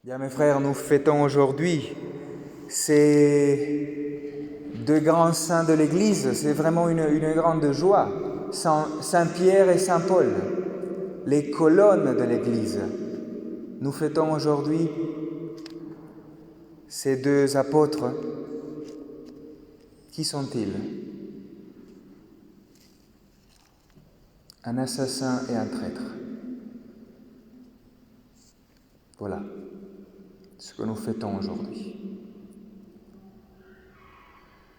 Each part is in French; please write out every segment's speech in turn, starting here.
Bien mes frères, nous fêtons aujourd'hui ces deux grands saints de l'Église. C'est vraiment une grande joie. Saint Pierre et Saint Paul, les colonnes de l'Église. Nous fêtons aujourd'hui ces deux apôtres. Qui sont-ils? Un assassin et un traître. Voilà ce que nous fêtons aujourd'hui.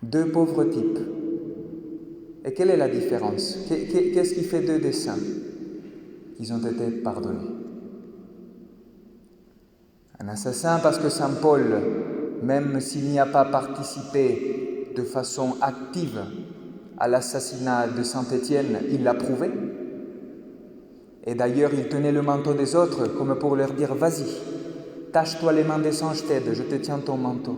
Deux pauvres types. Et quelle est la différence? Qu'est-ce qui fait d'eux des saints? Ils ont été pardonnés. Un assassin parce que Saint Paul, même s'il n'y a pas participé de façon active à l'assassinat de Saint Étienne, il l'a prouvé. Et d'ailleurs, il tenait le manteau des autres comme pour leur dire « Vas-y, tâche-toi les mains des sangs, je t'aide, je te tiens ton manteau. »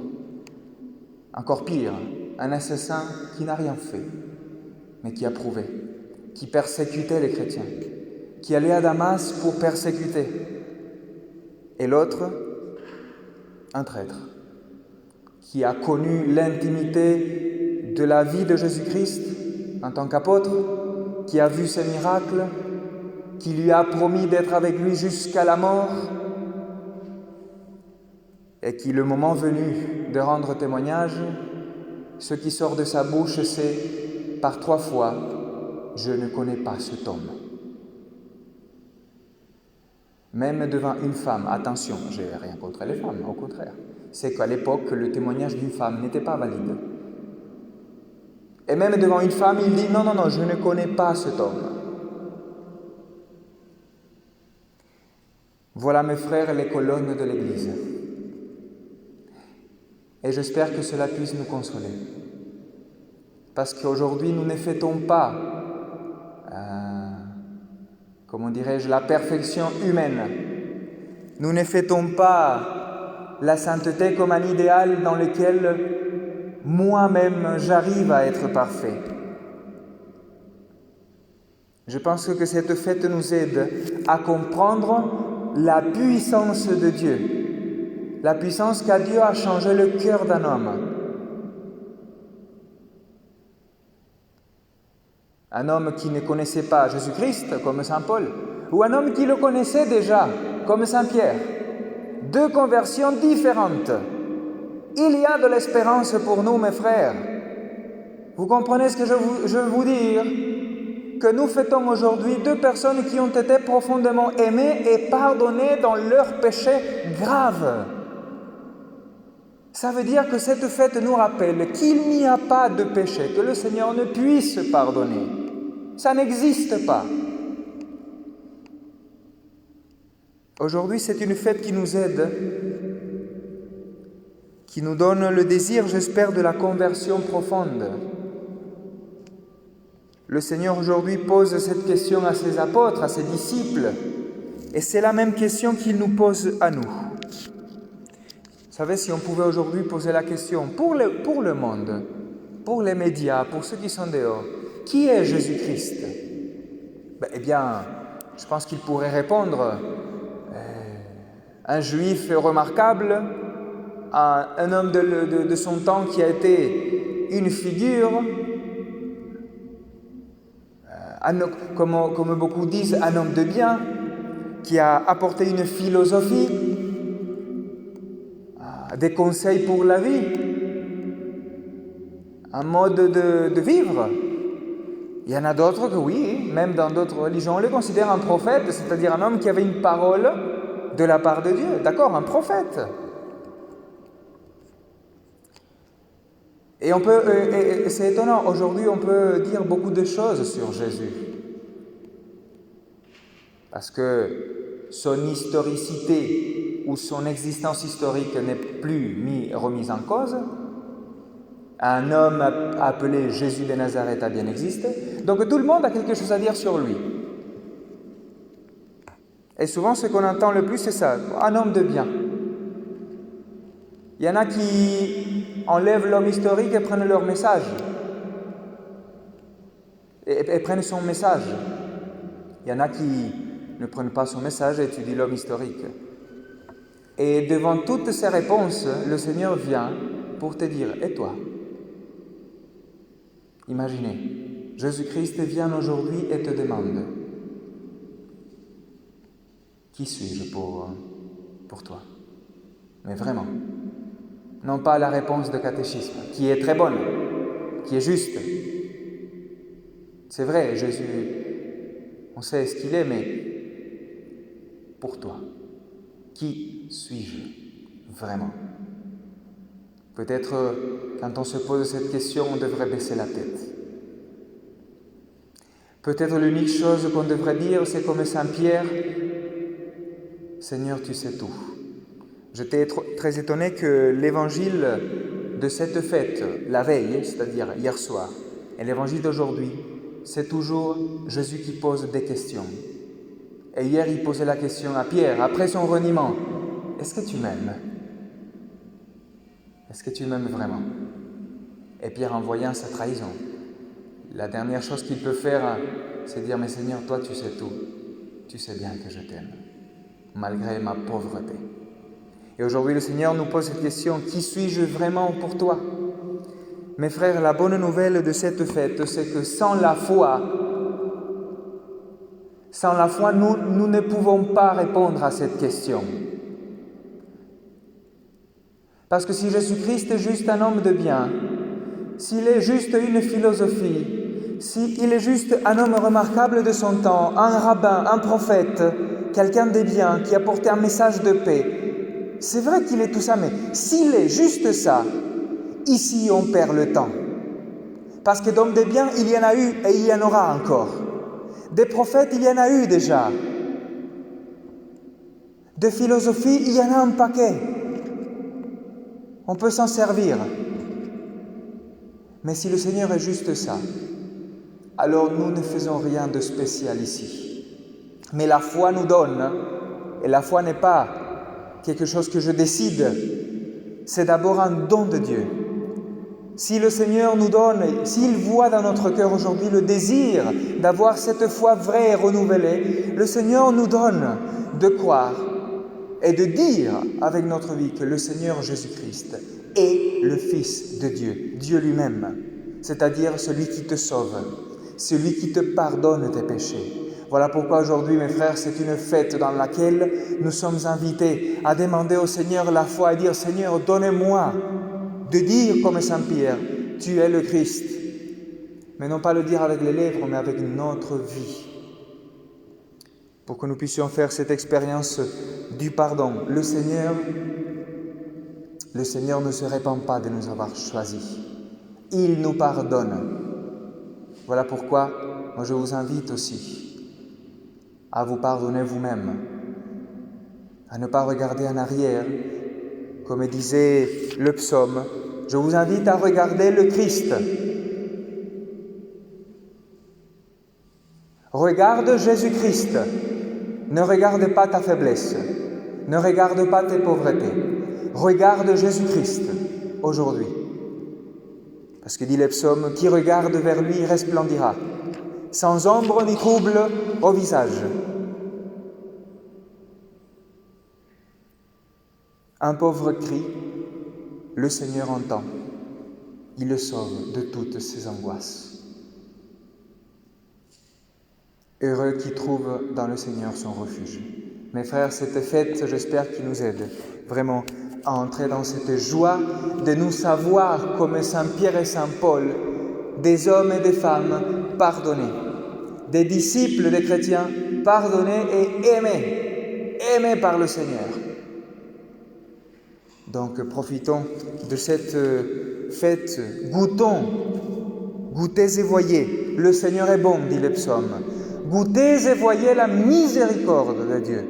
Encore pire, un assassin qui n'a rien fait, mais qui a prouvé, qui persécutait les chrétiens, qui allait à Damas pour persécuter. Et l'autre, un traître, qui a connu l'intimité de la vie de Jésus-Christ en tant qu'apôtre, qui a vu ses miracles, qui lui a promis d'être avec lui jusqu'à la mort, et qui, le moment venu de rendre témoignage, ce qui sort de sa bouche, c'est par 3 fois « Je ne connais pas cet homme ». Même devant une femme, attention, je n'ai rien contre les femmes, au contraire. C'est qu'à l'époque, le témoignage d'une femme n'était pas valide. Et même devant une femme, il dit « Non, je ne connais pas cet homme ». Voilà, mes frères, les colonnes de l'Église. Et j'espère que cela puisse nous consoler. Parce qu'aujourd'hui, nous ne fêtons pas, comment dirais-je, la perfection humaine. Nous ne fêtons pas la sainteté comme un idéal dans lequel moi-même j'arrive à être parfait. Je pense que cette fête nous aide à comprendre la puissance de Dieu. La puissance qu'a Dieu à changer le cœur d'un homme. Un homme qui ne connaissait pas Jésus-Christ, comme Saint Paul, ou un homme qui le connaissait déjà, comme Saint Pierre. Deux conversions différentes. Il y a de l'espérance pour nous, mes frères. Vous comprenez ce que je veux vous dire? Que nous fêtons aujourd'hui deux personnes qui ont été profondément aimées et pardonnées dans leurs péchés graves. Ça veut dire que cette fête nous rappelle qu'il n'y a pas de péché que le Seigneur ne puisse pardonner. Ça n'existe pas. Aujourd'hui, c'est une fête qui nous aide, qui nous donne le désir, j'espère, de la conversion profonde. Le Seigneur aujourd'hui pose cette question à ses apôtres, à ses disciples, et c'est la même question qu'il nous pose à nous. Vous savez, si on pouvait aujourd'hui poser la question pour le monde, pour les médias, pour ceux qui sont dehors, qui est Jésus-Christ? Eh bien, je pense qu'il pourrait répondre un juif remarquable, un homme de son temps qui a été une figure, comme beaucoup disent, un homme de bien, qui a apporté une philosophie, des conseils pour la vie, un mode de vivre. Il y en a d'autres que oui, même dans d'autres religions, on les considère un prophète, c'est-à-dire un homme qui avait une parole de la part de Dieu. D'accord, un prophète. Et c'est étonnant, aujourd'hui on peut dire beaucoup de choses sur Jésus. Parce que son historicité ou son existence historique n'est plus remise en cause. Un homme appelé Jésus de Nazareth a bien existé. Donc tout le monde a quelque chose à dire sur lui. Et souvent ce qu'on entend le plus c'est ça, un homme de bien. Il y en a qui enlèvent l'homme historique et prennent leur message. Et prennent son message. Il y en a qui ne prennent pas son message et étudient l'homme historique. Et devant toutes ces réponses, le Seigneur vient pour te dire « Et toi ?» Imaginez, Jésus-Christ vient aujourd'hui et te demande « Qui suis-je pour toi ?» Mais vraiment, non pas la réponse de catéchisme, qui est très bonne, qui est juste. C'est vrai, Jésus, on sait ce qu'il est, mais pour toi, qui suis-je vraiment? Peut-être quand on se pose cette question, on devrait baisser la tête. Peut-être l'unique chose qu'on devrait dire, c'est comme Saint Pierre, « Seigneur, tu sais tout ». J'étais très étonné que l'évangile de cette fête, la veille, c'est-à-dire hier soir, et l'évangile d'aujourd'hui, c'est toujours Jésus qui pose des questions. Et hier, il posait la question à Pierre, après son reniement, « Est-ce que tu m'aimes ? Est-ce que tu m'aimes vraiment ?» Et Pierre, en voyant sa trahison, la dernière chose qu'il peut faire, c'est dire « Mais Seigneur, toi tu sais tout, tu sais bien que je t'aime, malgré ma pauvreté. » Et aujourd'hui, le Seigneur nous pose cette question, « Qui suis-je vraiment pour toi ?» Mes frères, la bonne nouvelle de cette fête, c'est que sans la foi, nous ne pouvons pas répondre à cette question. Parce que si Jésus-Christ est juste un homme de bien, s'il est juste une philosophie, s'il est juste un homme remarquable de son temps, un rabbin, un prophète, quelqu'un de bien qui a porté un message de paix, c'est vrai qu'il est tout ça, mais s'il est juste ça, ici on perd le temps. Parce que d'hommes de bien, il y en a eu et il y en aura encore. Des prophètes, il y en a eu déjà. De philosophie, il y en a un paquet. On peut s'en servir. Mais si le Seigneur est juste ça, alors nous ne faisons rien de spécial ici. Mais la foi nous donne, et la foi n'est pas quelque chose que je décide, c'est d'abord un don de Dieu. Si le Seigneur nous donne, s'il voit dans notre cœur aujourd'hui le désir d'avoir cette foi vraie et renouvelée, le Seigneur nous donne de croire et de dire avec notre vie que le Seigneur Jésus-Christ est le Fils de Dieu, Dieu lui-même, c'est-à-dire celui qui te sauve, celui qui te pardonne tes péchés. Voilà pourquoi aujourd'hui, mes frères, c'est une fête dans laquelle nous sommes invités à demander au Seigneur la foi et dire « Seigneur, donne-moi de dire comme Saint Pierre, tu es le Christ ». Mais non pas le dire avec les lèvres, mais avec notre vie. Pour que nous puissions faire cette expérience du pardon. Le Seigneur ne se répand pas de nous avoir choisis. Il nous pardonne. Voilà pourquoi moi je vous invite aussi à vous pardonner vous-même, à ne pas regarder en arrière, comme disait le psaume. Je vous invite à regarder le Christ. Regarde Jésus-Christ. Ne regarde pas ta faiblesse. Ne regarde pas tes pauvretés. Regarde Jésus-Christ aujourd'hui. Parce que dit le psaume, qui regarde vers lui resplendira, sans ombre ni trouble au visage. Un pauvre cri, le Seigneur entend. Il le sauve de toutes ses angoisses. Heureux qui trouve dans le Seigneur son refuge. Mes frères, cette fête, j'espère qu'il nous aide vraiment à entrer dans cette joie de nous savoir, comme Saint Pierre et Saint Paul, des hommes et des femmes pardonnés, des disciples des chrétiens pardonnés et aimés par le Seigneur. Donc profitons de cette fête, goûtez et voyez, le Seigneur est bon, dit le psaume. Goûtez et voyez la miséricorde de Dieu,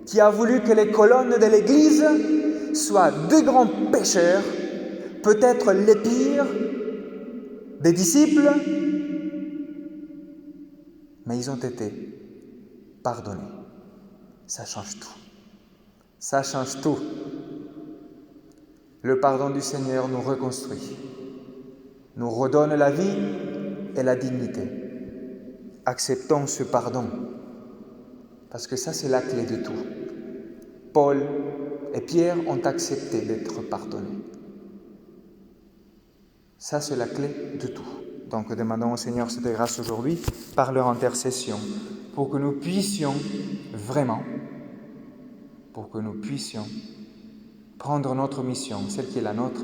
qui a voulu que les colonnes de l'Église soient de grands pécheurs, peut-être les pires des disciples, mais ils ont été pardonnés. Ça change tout. Ça change tout. Le pardon du Seigneur nous reconstruit, nous redonne la vie et la dignité. Acceptons ce pardon, parce que ça c'est la clé de tout. Paul et Pierre ont accepté d'être pardonnés. Ça, c'est la clé de tout. Donc, demandons au Seigneur cette grâce aujourd'hui par leur intercession, pour que nous puissions vraiment, prendre notre mission, celle qui est la nôtre,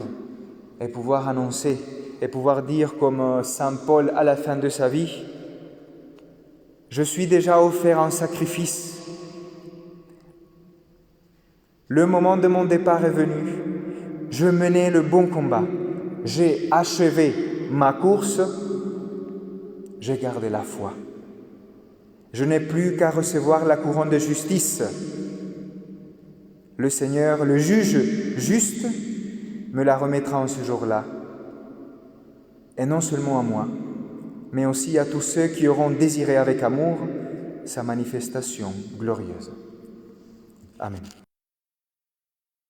et pouvoir annoncer, et pouvoir dire comme Saint Paul à la fin de sa vie, « Je suis déjà offert en sacrifice. Le moment de mon départ est venu. Je menais le bon combat. J'ai achevé ma course. J'ai gardé la foi. Je n'ai plus qu'à recevoir la couronne de justice. Le Seigneur, le juge juste, me la remettra en ce jour-là. Et non seulement à moi, mais aussi à tous ceux qui auront désiré avec amour sa manifestation glorieuse. » Amen.